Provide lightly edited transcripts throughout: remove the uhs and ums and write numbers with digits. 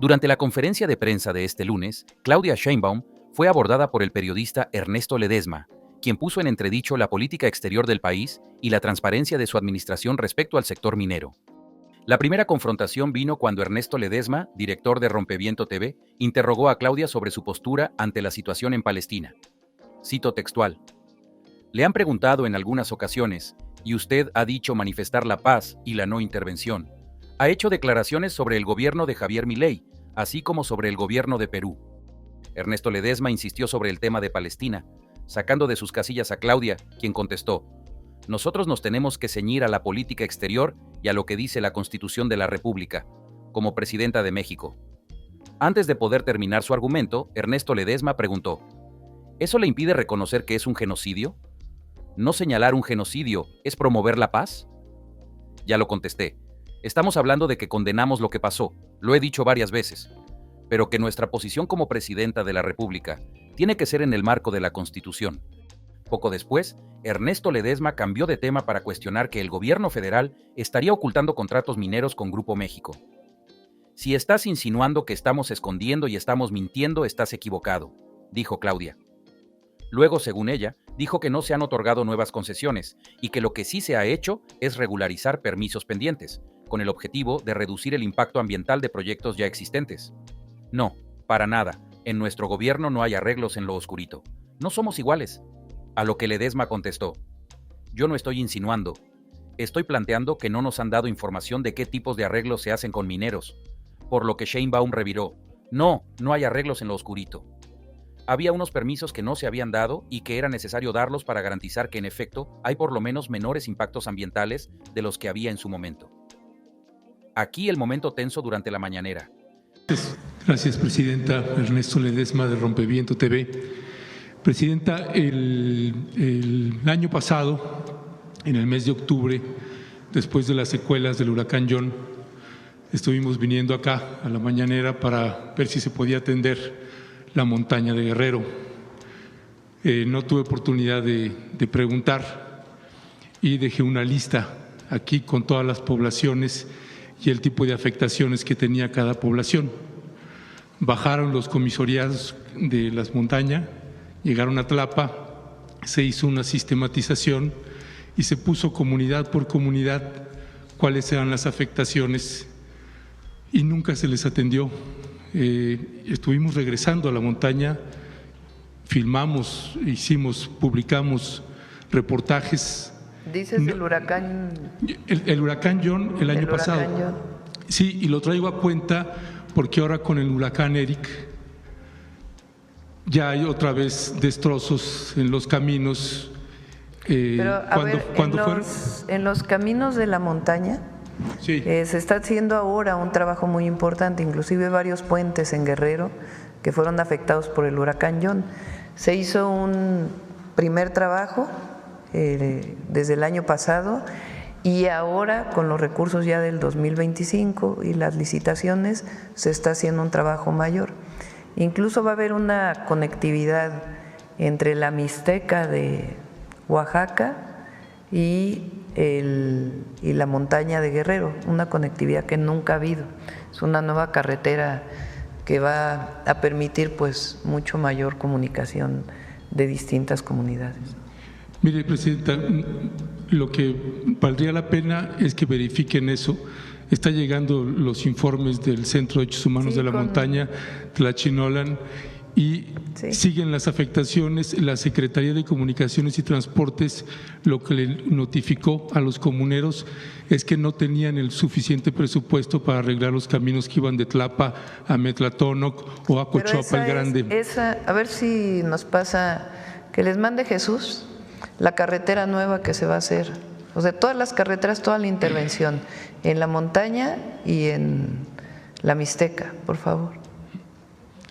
Durante la conferencia de prensa de este lunes, Claudia Sheinbaum fue abordada por el periodista Ernesto Ledesma, quien puso en entredicho la política exterior del país y la transparencia de su administración respecto al sector minero. La primera confrontación vino cuando Ernesto Ledesma, director de Rompeviento TV, interrogó a Claudia sobre su postura ante la situación en Palestina. Cito textual: "Le han preguntado en algunas ocasiones, y usted ha dicho manifestar la paz y la no intervención. Ha hecho declaraciones sobre el gobierno de Javier Milei, así como sobre el gobierno de Perú". Ernesto Ledesma insistió sobre el tema de Palestina, sacando de sus casillas a Claudia, quien contestó: "Nosotros nos tenemos que ceñir a la política exterior y a lo que dice la Constitución de la República, como presidenta de México". Antes de poder terminar su argumento, Ernesto Ledesma preguntó: ¿eso le impide reconocer que es un genocidio? ¿No señalar un genocidio es promover la paz? Ya lo contesté. Estamos hablando de que condenamos lo que pasó, lo he dicho varias veces, pero que nuestra posición como presidenta de la República tiene que ser en el marco de la Constitución. Poco después, Ernesto Ledesma cambió de tema para cuestionar que el gobierno federal estaría ocultando contratos mineros con Grupo México. "Si estás insinuando que estamos escondiendo y estamos mintiendo, estás equivocado", dijo Claudia. Luego, según ella, dijo que no se han otorgado nuevas concesiones y que lo que sí se ha hecho es regularizar permisos pendientes, con el objetivo de reducir el impacto ambiental de proyectos ya existentes. "No, para nada. En nuestro gobierno no hay arreglos en lo oscurito. No somos iguales". A lo que Ledesma contestó: "Yo no estoy insinuando. Estoy planteando que no nos han dado información de qué tipos de arreglos se hacen con mineros". Por lo que Sheinbaum reviró: "No, no hay arreglos en lo oscurito. Había unos permisos que no se habían dado y que era necesario darlos para garantizar que en efecto hay por lo menos menores impactos ambientales de los que había en su momento". Aquí el momento tenso durante la mañanera. Gracias, Presidenta. Ernesto Ledesma, de Rompeviento TV. Presidenta, el año pasado, en el mes de octubre, después de las secuelas del huracán John, estuvimos viniendo acá a la mañanera para ver si se podía atender la montaña de Guerrero. No tuve oportunidad de preguntar y dejé una lista aquí con todas las poblaciones y el tipo de afectaciones que tenía cada población. Bajaron los comisariados de las montañas, llegaron a Tlapa, se hizo una sistematización y se puso comunidad por comunidad cuáles eran las afectaciones y nunca se les atendió. Estuvimos regresando a la montaña, filmamos, publicamos reportajes. ¿Dices del huracán? El huracán John el año pasado. John. Sí, y lo traigo a cuenta porque ahora con el huracán Eric ya hay otra vez destrozos en los caminos. Pero en los caminos de la montaña, sí, se está haciendo ahora un trabajo muy importante, inclusive varios puentes en Guerrero que fueron afectados por el huracán John. Se hizo un primer trabajo desde el año pasado y ahora con los recursos ya del 2025 y las licitaciones se está haciendo un trabajo mayor. Incluso va a haber una conectividad entre la Mixteca de Oaxaca y la montaña de Guerrero, una conectividad que nunca ha habido. Es una nueva carretera que va a permitir pues mucho mayor comunicación de distintas comunidades. Mire, Presidenta, lo que valdría la pena es que verifiquen eso. Está llegando los informes del Centro de Derechos Humanos de la Montaña, Tlachinolan, y siguen las afectaciones. La Secretaría de Comunicaciones y Transportes lo que le notificó a los comuneros es que no tenían el suficiente presupuesto para arreglar los caminos que iban de Tlapa a Metlatónoc o a Cochuapa el Grande. A ver si nos pasa que les mande Jesús la carretera nueva que se va a hacer, o sea, todas las carreteras, toda la intervención en la montaña y en la Mixteca, por favor.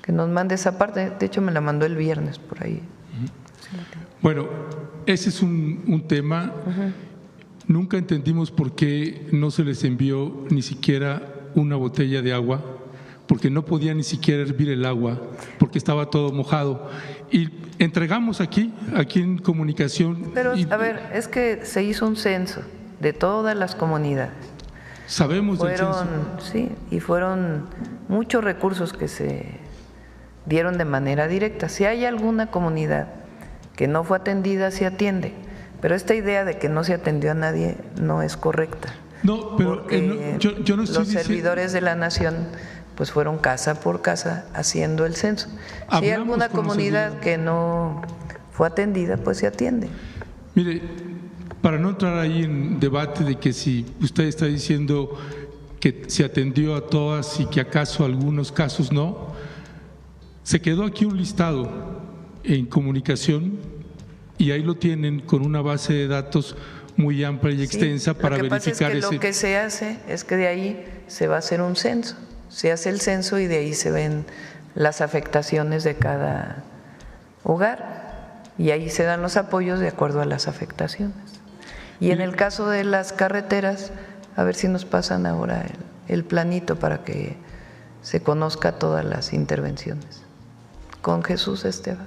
Que nos mande esa parte, de hecho me la mandó el viernes por ahí. Bueno, ese es un tema. Nunca entendimos por qué no se les envió ni siquiera una botella de agua, porque no podía ni siquiera hervir el agua, porque estaba todo mojado. Y entregamos aquí en comunicación. Pero, a ver, es que se hizo un censo de todas las comunidades Sabemos del censo. Sí, y fueron muchos recursos que se dieron de manera directa. Si hay alguna comunidad que no fue atendida, se atiende, pero esta idea de que no se atendió a nadie no es correcta. No, pero yo no estoy los servidores de la nación pues fueron casa por casa haciendo el censo. Si hay alguna comunidad que no fue atendida, pues se atiende. Mire, para no entrar ahí en debate de que si usted está diciendo que se atendió a todas y que acaso algunos casos no, se quedó aquí un listado en comunicación y ahí lo tienen con una base de datos muy amplia y extensa para verificar ese. Lo que se hace es que de ahí se va a hacer un censo, se hace el censo y de ahí se ven las afectaciones de cada hogar y ahí se dan los apoyos de acuerdo a las afectaciones. Y en el caso de las carreteras, a ver si nos pasan ahora el planito para que se conozca todas las intervenciones. Con Jesús Esteban.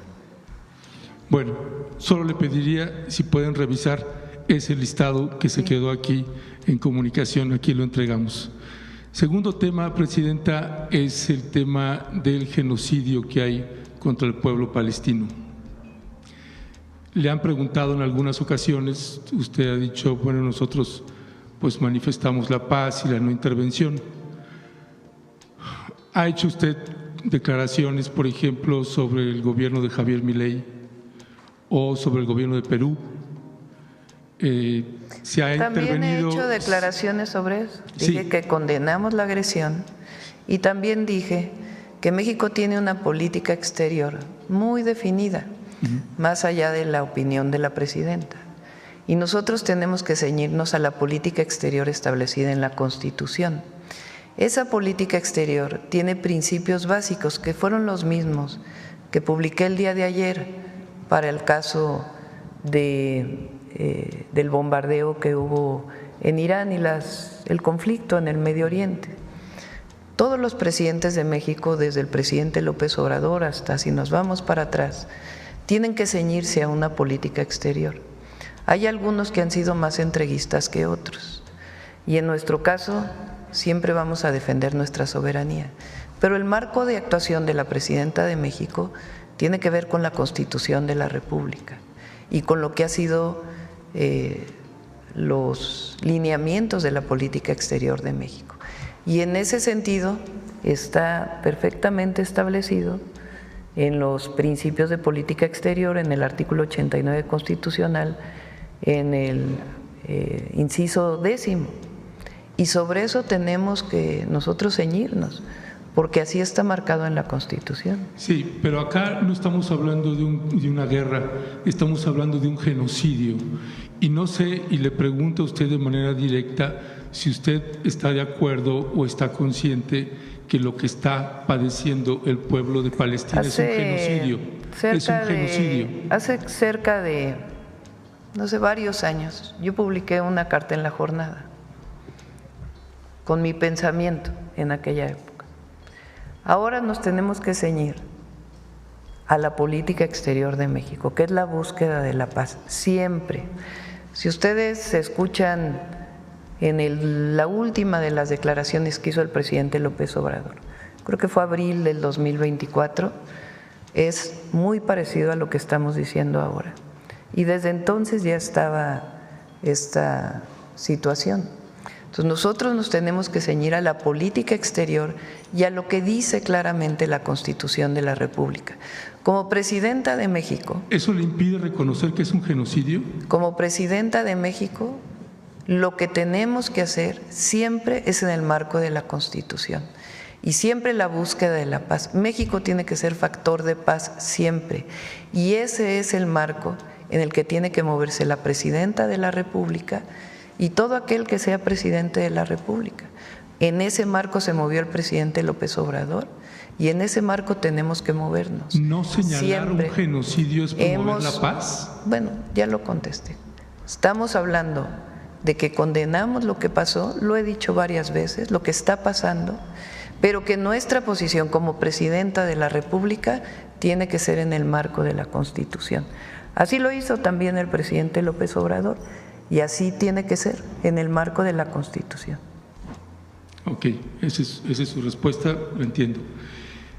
Bueno, solo le pediría si pueden revisar ese listado que se quedó aquí en comunicación, aquí lo entregamos. Segundo tema, Presidenta, es el tema del genocidio que hay contra el pueblo palestino. Le han preguntado en algunas ocasiones, usted ha dicho, bueno, nosotros pues manifestamos la paz y la no intervención. ¿Ha hecho usted declaraciones, por ejemplo, sobre el gobierno de Javier Milei o sobre el gobierno de Perú? También he hecho declaraciones sobre eso. Dije que condenamos la agresión y también dije que México tiene una política exterior muy definida, más allá de la opinión de la presidenta. Y nosotros tenemos que ceñirnos a la política exterior establecida en la Constitución. Esa política exterior tiene principios básicos que fueron los mismos que publiqué el día de ayer para el caso del bombardeo que hubo en Irán y el conflicto en el Medio Oriente. Todos los presidentes de México, desde el presidente López Obrador hasta si nos vamos para atrás, tienen que ceñirse a una política exterior. Hay algunos que han sido más entreguistas que otros y en nuestro caso siempre vamos a defender nuestra soberanía. Pero el marco de actuación de la presidenta de México tiene que ver con la Constitución de la República y con lo que ha sido los lineamientos de la política exterior de México. Y en ese sentido está perfectamente establecido en los principios de política exterior, en el artículo 89 constitucional, en el inciso 10. Y sobre eso tenemos que nosotros ceñirnos, porque así está marcado en la Constitución. Sí, pero acá no estamos hablando de una guerra, estamos hablando de un genocidio. Y no sé, y le pregunto a usted de manera directa, si usted está de acuerdo o está consciente que lo que está padeciendo el pueblo de Palestina es un genocidio. Es un genocidio. Hace cerca de, no sé, varios años, yo publiqué una carta en La Jornada con mi pensamiento en aquella época. Ahora nos tenemos que ceñir a la política exterior de México, que es la búsqueda de la paz, siempre. Si ustedes escuchan en la última de las declaraciones que hizo el presidente López Obrador, creo que fue abril del 2024, es muy parecido a lo que estamos diciendo ahora. Y desde entonces ya estaba esta situación. Entonces nosotros nos tenemos que ceñir a la política exterior y a lo que dice claramente la Constitución de la República. Como presidenta de México… ¿Eso le impide reconocer que es un genocidio? Como presidenta de México, lo que tenemos que hacer siempre es en el marco de la Constitución y siempre la búsqueda de la paz. México tiene que ser factor de paz siempre y ese es el marco en el que tiene que moverse la presidenta de la República y todo aquel que sea presidente de la República. En ese marco se movió el presidente López Obrador y en ese marco tenemos que movernos. ¿No señalar siempre. Un genocidio es promover la paz? Bueno, ya lo contesté. Estamos hablando de que condenamos lo que pasó, lo he dicho varias veces, lo que está pasando, pero que nuestra posición como presidenta de la República tiene que ser en el marco de la Constitución. Así lo hizo también el presidente López Obrador y así tiene que ser en el marco de la Constitución. Ok, esa es su respuesta, lo entiendo.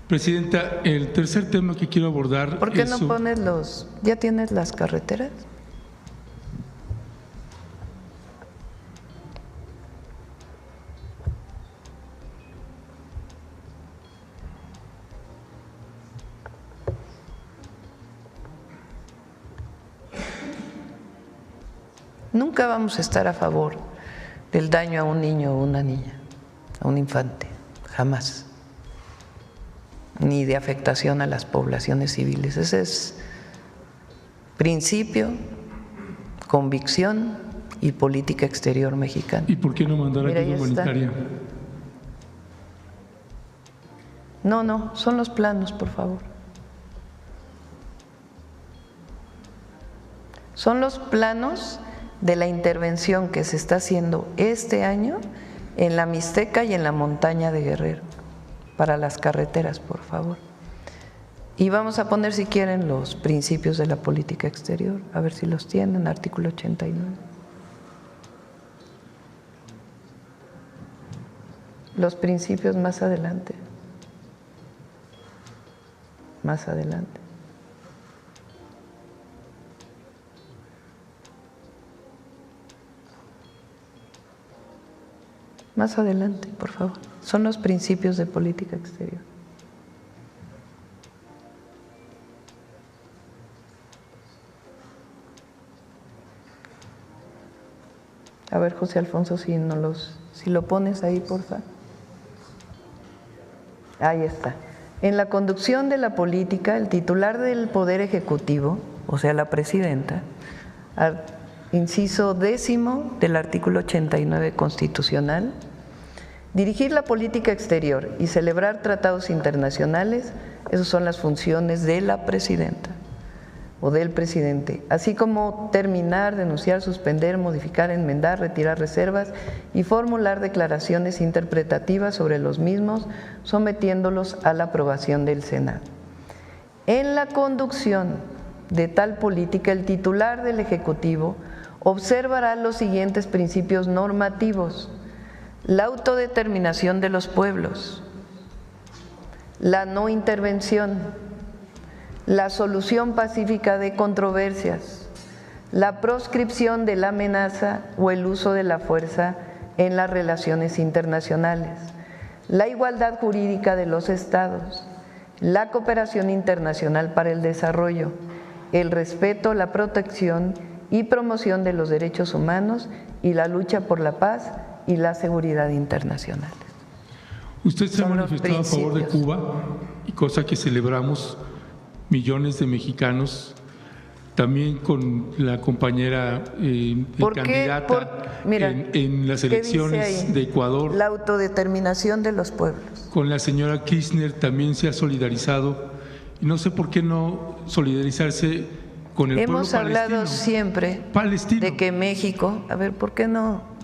Presidenta, el tercer tema que quiero abordar… ¿Por qué no pones ya tienes las carreteras? Nunca vamos a estar a favor del daño a un niño o una niña, a un infante, jamás, ni de afectación a las poblaciones civiles. Ese es principio, convicción y política exterior mexicana. ¿Y por qué no mandar ayuda humanitaria? No, son los planos, por favor. Son los planos de la intervención que se está haciendo este año en la Mixteca y en la montaña de Guerrero, para las carreteras, por favor. Y vamos a poner, si quieren, los principios de la política exterior, a ver si los tienen, artículo 89. Los principios más adelante. Más adelante. Más adelante, por favor. Son los principios de política exterior. A ver, José Alfonso, si lo pones ahí, por favor. Ahí está. En la conducción de la política, el titular del Poder Ejecutivo, o sea, la presidenta, inciso 10 del artículo 89 constitucional, dirigir la política exterior y celebrar tratados internacionales, esas son las funciones de la presidenta o del presidente, así como terminar, denunciar, suspender, modificar, enmendar, retirar reservas y formular declaraciones interpretativas sobre los mismos, sometiéndolos a la aprobación del Senado. En la conducción de tal política, el titular del Ejecutivo observará los siguientes principios normativos: la autodeterminación de los pueblos, la no intervención, la solución pacífica de controversias, la proscripción de la amenaza o el uso de la fuerza en las relaciones internacionales, la igualdad jurídica de los estados, la cooperación internacional para el desarrollo, el respeto, la protección y promoción de los derechos humanos y la lucha por la paz y la seguridad internacional. Usted se ha manifestado a favor de Cuba, y cosa que celebramos millones de mexicanos, también con la compañera candidata en las elecciones de Ecuador. La autodeterminación de los pueblos. Con la señora Kirchner también se ha solidarizado, y no sé por qué no solidarizarse con el pueblo palestino. Hemos hablado siempre de que México, a ver, ¿por qué no?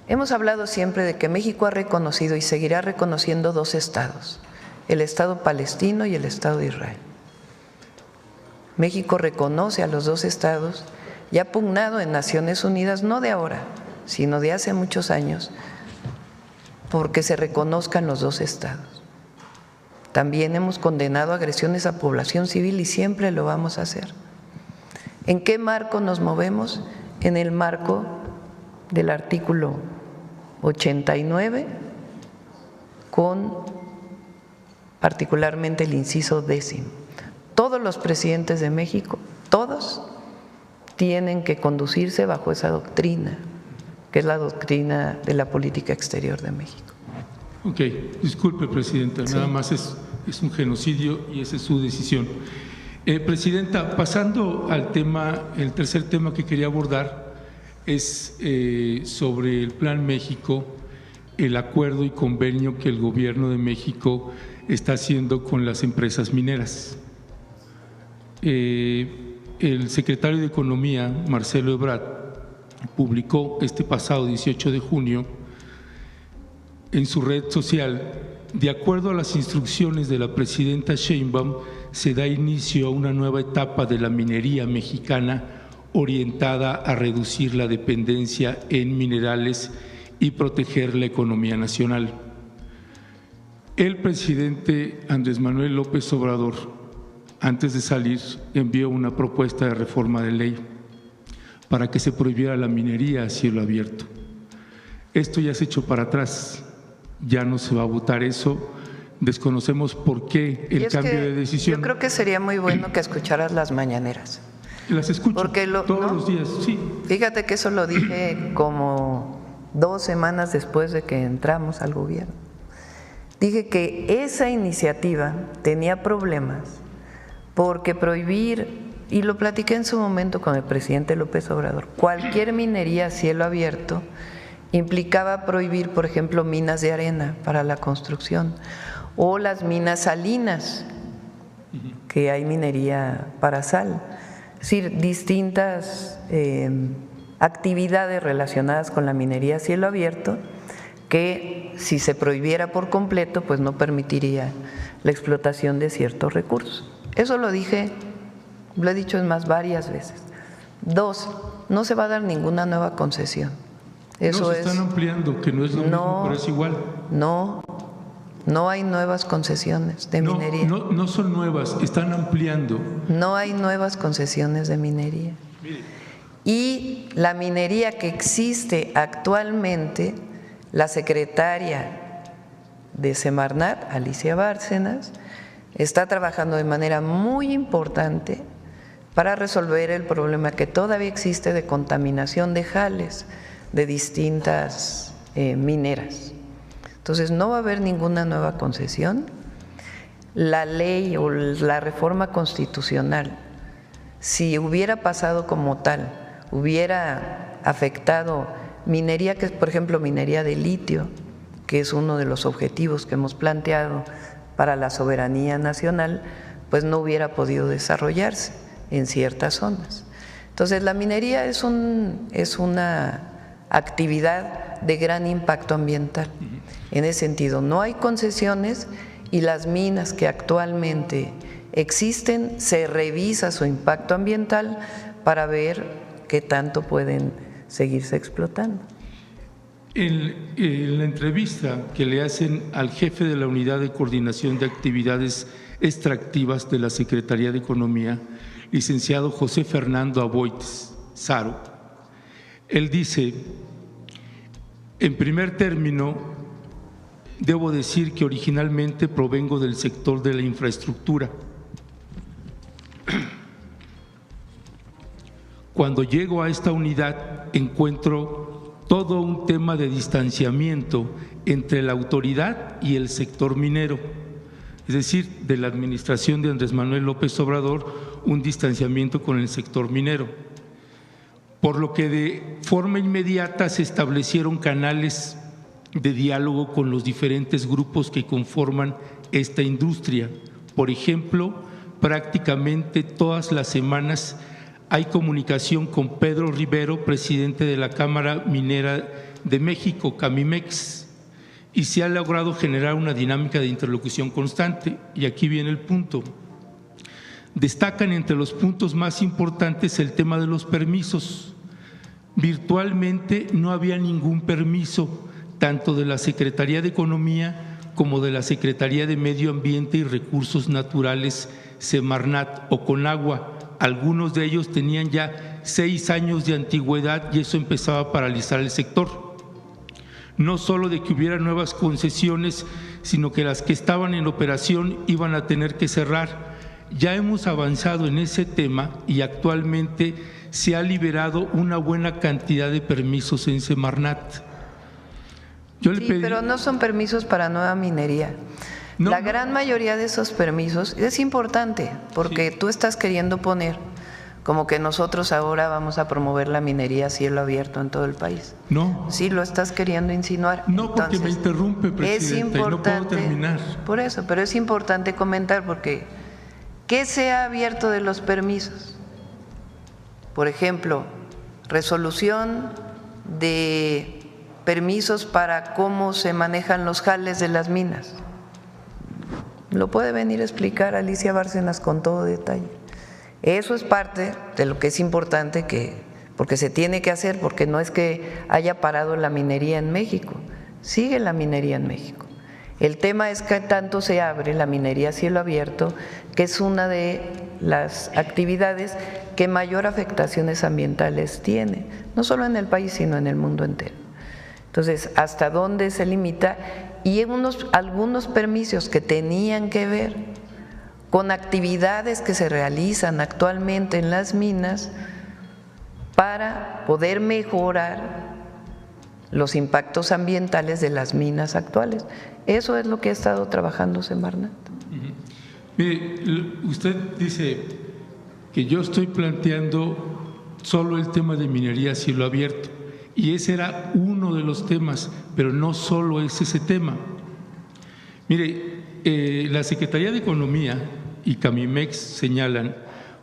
Hemos hablado siempre de que México ha reconocido y seguirá reconociendo dos estados, el Estado palestino y el Estado de Israel. México reconoce a los dos estados y ha pugnado en Naciones Unidas, no de ahora, sino de hace muchos años, porque se reconozcan los dos estados. También hemos condenado agresiones a población civil y siempre lo vamos a hacer. ¿En qué marco nos movemos? En el marco del artículo 89, con particularmente el inciso 10. Todos los presidentes de México, todos, tienen que conducirse bajo esa doctrina, que es la doctrina de la política exterior de México. Ok, disculpe, Presidenta, sí. Nada más es un genocidio y esa es su decisión. Presidenta, pasando al tema, el tercer tema que quería abordar es sobre el Plan México, el acuerdo y convenio que el Gobierno de México está haciendo con las empresas mineras. El secretario de Economía, Marcelo Ebrard, publicó este pasado 18 de junio en su red social: de acuerdo a las instrucciones de la presidenta Sheinbaum, se da inicio a una nueva etapa de la minería mexicana orientada a reducir la dependencia en minerales y proteger la economía nacional. El presidente Andrés Manuel López Obrador, antes de salir, envió una propuesta de reforma de ley para que se prohibiera la minería a cielo abierto. Esto ya se echó para atrás, ya no se va a votar eso. Desconocemos por qué el cambio de decisión. Yo creo que sería muy bueno que escucharas las mañaneras. Las escucho todos los días, sí. Fíjate que eso lo dije como 2 semanas después de que entramos al gobierno. Dije que esa iniciativa tenía problemas porque prohibir, y lo platiqué en su momento con el presidente López Obrador, cualquier minería a cielo abierto implicaba prohibir, por ejemplo, minas de arena para la construcción o las minas salinas, que hay minería para sal. Es decir, distintas actividades relacionadas con la minería a cielo abierto que si se prohibiera por completo, pues no permitiría la explotación de ciertos recursos. Eso lo dije, lo he dicho más varias veces. 2, no se va a dar ninguna nueva concesión. Eso no, se están ampliando, que no es lo mismo, pero es igual. No hay nuevas concesiones de minería. No son nuevas, están ampliando. No hay nuevas concesiones de minería. Mire. Y la minería que existe actualmente, la secretaria de Semarnat, Alicia Bárcenas, está trabajando de manera muy importante para resolver el problema que todavía existe de contaminación de jales de distintas mineras. Entonces no va a haber ninguna nueva concesión. La ley o la reforma constitucional, si hubiera pasado como tal, hubiera afectado minería, que es por ejemplo minería de litio, que es uno de los objetivos que hemos planteado para la soberanía nacional, pues no hubiera podido desarrollarse en ciertas zonas. Entonces la minería es una actividad de gran impacto ambiental. En ese sentido, no hay concesiones y las minas que actualmente existen, se revisa su impacto ambiental para ver qué tanto pueden seguirse explotando. En la entrevista que le hacen al jefe de la Unidad de Coordinación de Actividades Extractivas de la Secretaría de Economía, licenciado José Fernando Aboites Saro, él dice: en primer término, debo decir que originalmente provengo del sector de la infraestructura. Cuando llego a esta unidad encuentro todo un tema de distanciamiento entre la autoridad y el sector minero, es decir, de la administración de Andrés Manuel López Obrador, un distanciamiento con el sector minero, por lo que de forma inmediata se establecieron canales de diálogo con los diferentes grupos que conforman esta industria. Por ejemplo, prácticamente todas las semanas hay comunicación con Pedro Rivero, presidente de la Cámara Minera de México, Camimex, y se ha logrado generar una dinámica de interlocución constante. Y aquí viene el punto. Destacan entre los puntos más importantes el tema de los permisos. Virtualmente no había ningún permiso, tanto de la Secretaría de Economía como de la Secretaría de Medio Ambiente y Recursos Naturales, Semarnat o Conagua. Algunos de ellos tenían ya 6 años de antigüedad y eso empezaba a paralizar el sector. No solo de que hubiera nuevas concesiones, sino que las que estaban en operación iban a tener que cerrar. Ya hemos avanzado en ese tema y actualmente se ha liberado una buena cantidad de permisos en Semarnat. Pero no son permisos para nueva minería. La gran mayoría de esos permisos es importante porque tú estás queriendo poner como que nosotros ahora vamos a promover la minería a cielo abierto en todo el país. No. Sí, lo estás queriendo insinuar. No, entonces, porque me interrumpe, presidenta, es importante, y no puedo terminar. Por eso, pero es importante comentar porque ¿qué se ha abierto de los permisos? Por ejemplo, resolución de permisos para cómo se manejan los jales de las minas. Lo puede venir a explicar Alicia Bárcenas con todo detalle. Eso es parte de lo que es importante que porque se tiene que hacer, porque no es que haya parado la minería en México, sigue la minería en México. El tema es que tanto se abre la minería a cielo abierto, que es una de las actividades que mayor afectaciones ambientales tiene, no solo en el país, sino en el mundo entero. Entonces, ¿hasta dónde se limita? Y algunos permisos que tenían que ver con actividades que se realizan actualmente en las minas para poder mejorar los impactos ambientales de las minas actuales. Eso es lo que ha estado trabajando Semarnat. Mire, usted dice que yo estoy planteando solo el tema de minería a cielo abierto, y ese era uno de los temas, pero no solo es ese tema. Mire, la Secretaría de Economía y Camimex señalan: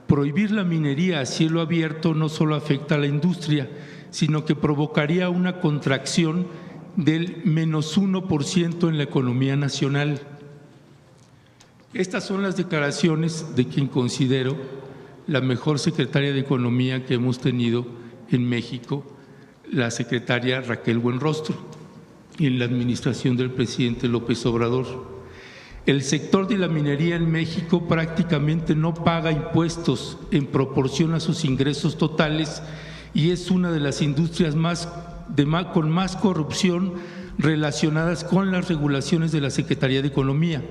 prohibir la minería a cielo abierto no solo afecta a la industria, sino que provocaría una contracción del menos 1% en la economía nacional. Estas son las declaraciones de quien considero la mejor secretaria de Economía que hemos tenido en México, la secretaria Raquel Buenrostro, en la administración del presidente López Obrador. El sector de la minería en México prácticamente no paga impuestos en proporción a sus ingresos totales y es una de las industrias con más corrupción relacionadas con las regulaciones de la Secretaría de Economía.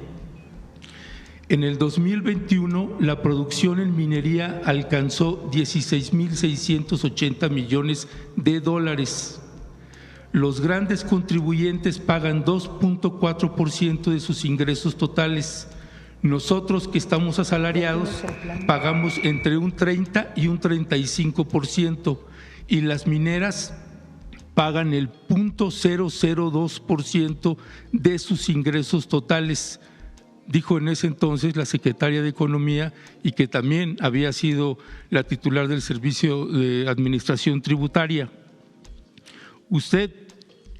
En el 2021, la producción en minería alcanzó 16.680 millones de dólares. Los grandes contribuyentes pagan 2.4% de sus ingresos totales. Nosotros, que estamos asalariados, pagamos entre un 30 y un 35%, y las mineras pagan el 0.002% de sus ingresos totales, dijo en ese entonces la secretaria de Economía, y que también había sido la titular del Servicio de Administración Tributaria. Usted,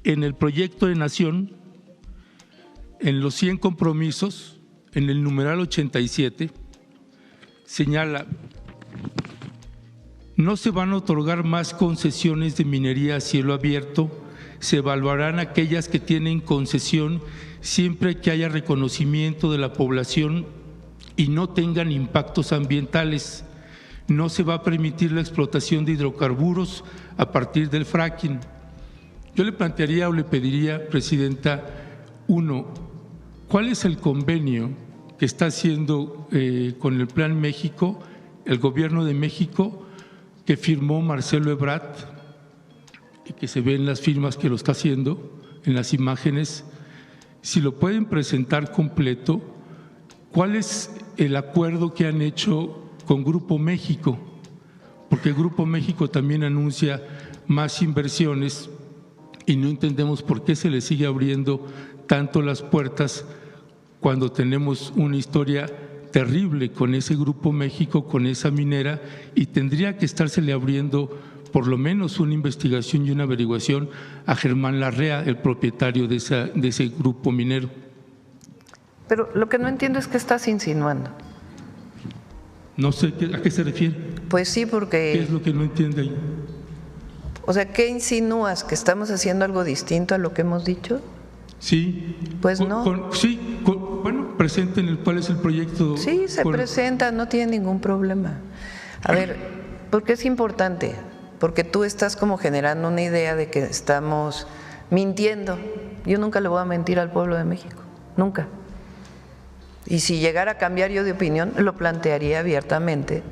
en el proyecto de Nación, en los 100 compromisos, en el numeral 87, señala: no se van a otorgar más concesiones de minería a cielo abierto, se evaluarán aquellas que tienen concesión siempre que haya reconocimiento de la población y no tengan impactos ambientales. No se va a permitir la explotación de hidrocarburos a partir del fracking. Yo le plantearía o le pediría, Presidenta, ¿cuál es el convenio que está haciendo con el Plan México, el Gobierno de México, que firmó Marcelo Ebrard, y que se ven las firmas que lo está haciendo en las imágenes? Si lo pueden presentar completo, ¿cuál es el acuerdo que han hecho con Grupo México? Porque Grupo México también anuncia más inversiones y no entendemos por qué se le sigue abriendo tanto las puertas cuando tenemos una historia terrible con ese Grupo México, con esa minera, y tendría que estársele abriendo por lo menos una investigación y una averiguación a Germán Larrea, el propietario de ese grupo minero. Pero lo que no entiendo es qué estás insinuando. No sé a qué se refiere. Pues sí, porque… ¿Qué es lo que no entiende ahí? O sea, ¿qué insinúas? ¿Que estamos haciendo algo distinto a lo que hemos dicho? Sí. Pues no. Bueno, presenten cuál es el proyecto. Sí, se presenta, no tiene ningún problema. A ver, ¿por qué es importante? Porque tú estás como generando una idea de que estamos mintiendo. Yo nunca le voy a mentir al pueblo de México, nunca. Y si llegara a cambiar yo de opinión, lo plantearía abiertamente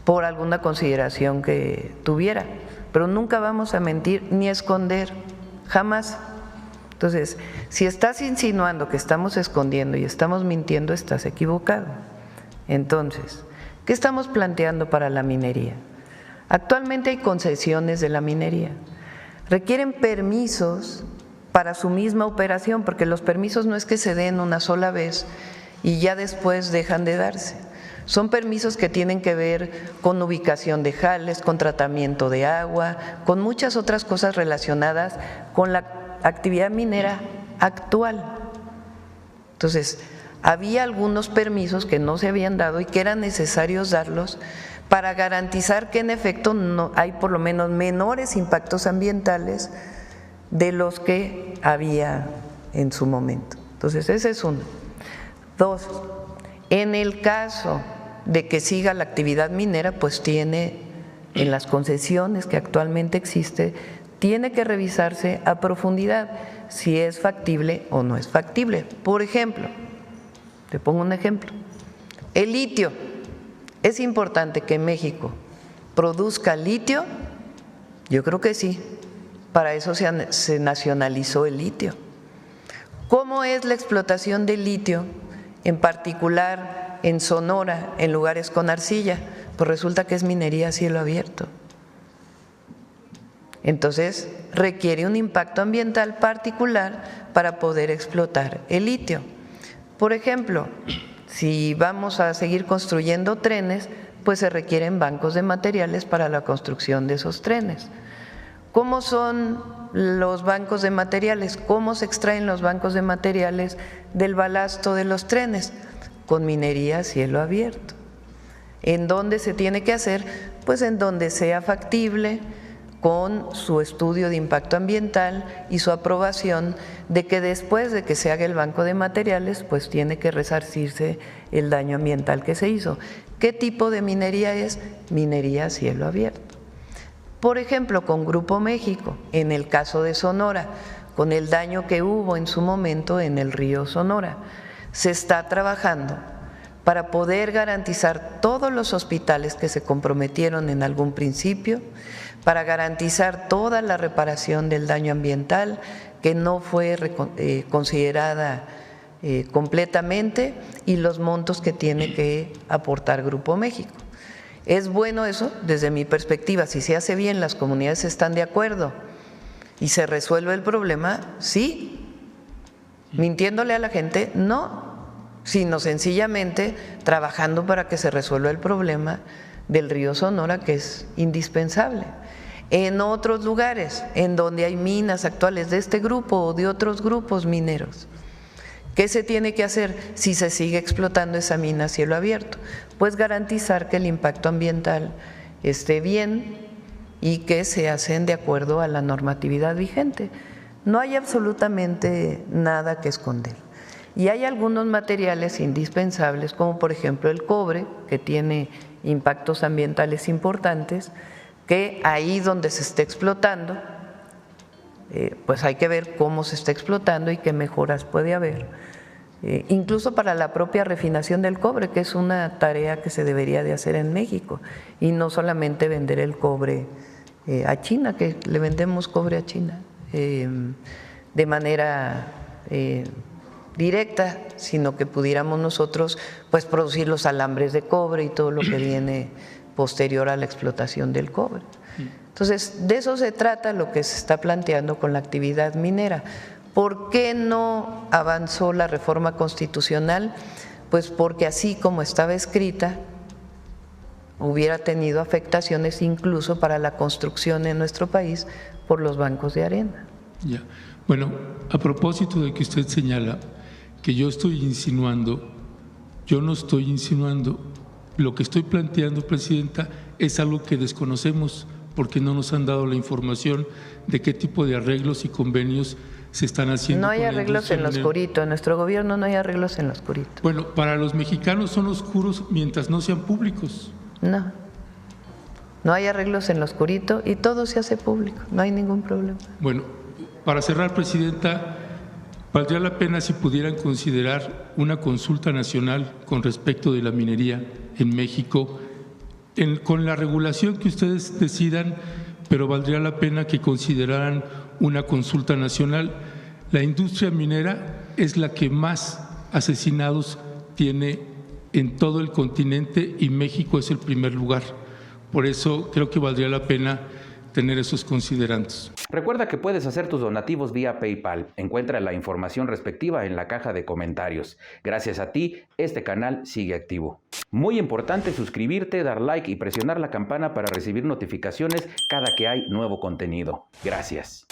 por alguna consideración que tuviera. Pero nunca vamos a mentir ni a esconder, jamás. Entonces, si estás insinuando que estamos escondiendo y estamos mintiendo, estás equivocado. Entonces, ¿qué estamos planteando para la minería? Actualmente hay concesiones de la minería. Requieren permisos para su misma operación, porque los permisos no es que se den una sola vez y ya después dejan de darse. Son permisos que tienen que ver con ubicación de jales, con tratamiento de agua, con muchas otras cosas relacionadas con la actividad minera actual. Entonces, había algunos permisos que no se habían dado y que eran necesarios darlos para garantizar que en efecto no hay por lo menos menores impactos ambientales de los que había en su momento. Entonces, ese es uno. Dos, en el caso de que siga la actividad minera, pues tiene, en las concesiones que actualmente existe, tiene que revisarse a profundidad si es factible o no es factible. Por ejemplo, te pongo un ejemplo, el litio. ¿Es importante que México produzca litio? Yo creo que sí. Para eso se nacionalizó el litio. ¿Cómo es la explotación del litio, en particular en Sonora, en lugares con arcilla? Pues resulta que es minería a cielo abierto. Entonces, requiere un impacto ambiental particular para poder explotar el litio. Por ejemplo, si vamos a seguir construyendo trenes, pues se requieren bancos de materiales para la construcción de esos trenes. ¿Cómo son los bancos de materiales? ¿Cómo se extraen los bancos de materiales del balasto de los trenes? Con minería a cielo abierto. ¿En dónde se tiene que hacer? Pues en donde sea factible, con su estudio de impacto ambiental y su aprobación de que después de que se haga el banco de materiales, pues tiene que resarcirse el daño ambiental que se hizo. ¿Qué tipo de minería es? Minería a cielo abierto. Por ejemplo, con Grupo México, en el caso de Sonora, con el daño que hubo en su momento en el río Sonora, se está trabajando para poder garantizar todos los hospitales que se comprometieron en algún principio, para garantizar toda la reparación del daño ambiental que no fue considerada completamente y los montos que tiene que aportar Grupo México. ¿Es bueno eso? Desde mi perspectiva, si se hace bien, las comunidades están de acuerdo y se resuelve el problema, sí. ¿Mintiéndole a la gente? No, sino sencillamente trabajando para que se resuelva el problema del río Sonora, que es indispensable. En otros lugares, en donde hay minas actuales de este grupo o de otros grupos mineros, ¿qué se tiene que hacer si se sigue explotando esa mina a cielo abierto? Pues garantizar que el impacto ambiental esté bien y que se hacen de acuerdo a la normatividad vigente. No hay absolutamente nada que esconder. Y hay algunos materiales indispensables, como por ejemplo el cobre, que tiene impactos ambientales importantes, que ahí donde se esté explotando, pues hay que ver cómo se está explotando y qué mejoras puede haber, incluso para la propia refinación del cobre, que es una tarea que se debería de hacer en México, y no solamente vender el cobre a China, que le vendemos cobre a China de manera directa, sino que pudiéramos nosotros pues producir los alambres de cobre y todo lo que viene posterior a la explotación del cobre. Entonces, de eso se trata lo que se está planteando con la actividad minera. ¿Por qué no avanzó la reforma constitucional? Pues porque así como estaba escrita, hubiera tenido afectaciones incluso para la construcción en nuestro país por los bancos de arena. Ya. Bueno, a propósito de que usted señala que yo estoy insinuando, yo no estoy insinuando. Lo que estoy planteando, Presidenta, es algo que desconocemos porque no nos han dado la información de qué tipo de arreglos y convenios se están haciendo. No hay arreglos en lo oscurito, en nuestro gobierno no hay arreglos en lo oscurito. Bueno, para los mexicanos son oscuros mientras no sean públicos. No, no hay arreglos en lo oscurito y todo se hace público, no hay ningún problema. Bueno, para cerrar, Presidenta, valdría la pena si pudieran considerar una consulta nacional con respecto de la minería en México, con la regulación que ustedes decidan, pero valdría la pena que consideraran una consulta nacional. La industria minera es la que más asesinados tiene en todo el continente y México es el primer lugar. Por eso creo que valdría la pena tener esos considerandos. Recuerda que puedes hacer tus donativos vía PayPal. Encuentra la información respectiva en la caja de comentarios. Gracias a ti, este canal sigue activo. Muy importante suscribirte, dar like y presionar la campana para recibir notificaciones cada que hay nuevo contenido. Gracias.